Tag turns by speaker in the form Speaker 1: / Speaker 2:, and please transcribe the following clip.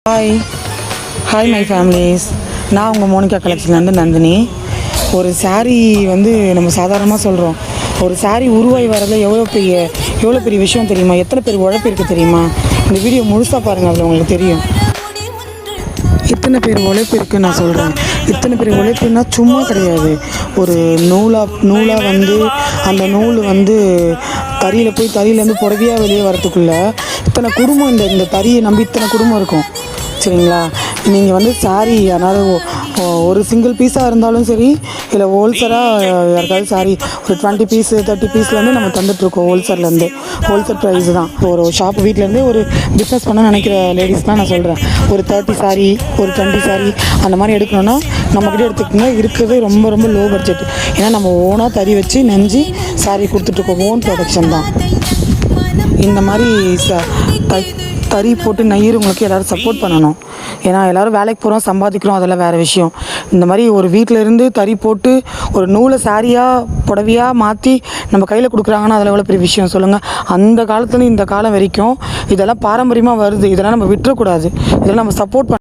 Speaker 1: Hi hi my families. நான் உங்கள் Monica கலெக்ஷன்லேருந்து Nandini. ஒரு saree வந்து நம்ம சாதாரணமாக சொல்கிறோம். ஒரு saree உருவாகி வரதுல எவ்வளோ பெரிய விஷயம் தெரியுமா? எத்தனை பேர் உழைப்பு இருக்குது தெரியுமா? இந்த வீடியோ முழுசாக பாருங்கள், அதில் உங்களுக்கு தெரியும். இத்தனை பேர் உழைப்பு இருக்குன்னு நான் சொல்கிறேன். இத்தனை பேர் உழைப்புன்னா சும்மா கிடையாது. ஒரு நூலாக வந்து அந்த நூல் வந்து தறியில் போய் தறியிலேருந்து புடவையாக வெளியே வரத்துக்குள்ளே இத்தனை குடும்பம், இந்த தறியை நம்பி இத்தனை குடும்பம் இருக்கும். சரிங்களா? நீங்கள் வந்து saree யாராவது ஒரு சிங்கிள் பீஸாக இருந்தாலும் சரி, இல்லை ஹோல்சேலாக யாருக்காவது saree ஒரு 20 பீஸு 30 பீஸ்லேருந்து நம்ம தந்துட்டுருக்கோம். ஹோல்சேல் ப்ரைஸ் தான். ஒரு ஷாப் வீட்டிலேருந்தே ஒரு பிஸ்னஸ் பண்ண நினைக்கிற லேடிஸ் தான் நான் சொல்கிறேன். ஒரு 30 saree ஒரு 20 saree அந்த மாதிரி எடுக்கணுன்னா நம்மக்கிட்ட எடுத்துக்கோங்க. இருக்கிறது ரொம்ப ரொம்ப லோ பட்ஜெட். ஏன்னா நம்ம ஓனாக தறி வச்சு நெஞ்சு saree கொடுத்துட்ருக்கோம். ஓன் ப்ரொடக்ஷன் தான். இந்த மாதிரி தறி போட்டு நெய்யறவங்களுக்கு எல்லோரும் சப்போர்ட் பண்ணணும். ஏன்னா எல்லோரும் வேலைக்கு போகிறோம், சம்பாதிக்கிறோம், அதெல்லாம் வேறு விஷயம். இந்த மாதிரி ஒரு வீட்டில் இருந்து தறி போட்டு ஒரு நூலை சாரியாக புடவையாக மாற்றி நம்ம கையில் கொடுக்குறாங்கன்னா அதில் எவ்வளோ பெரிய விஷயம் சொல்லுங்கள். அந்த காலத்துலேருந்து இந்த காலம் வரைக்கும் இதெல்லாம் பாரம்பரியமாக வருது. இதெல்லாம் நம்ம விட்டுறக்கூடாது. இதெல்லாம் நம்ம சப்போர்ட்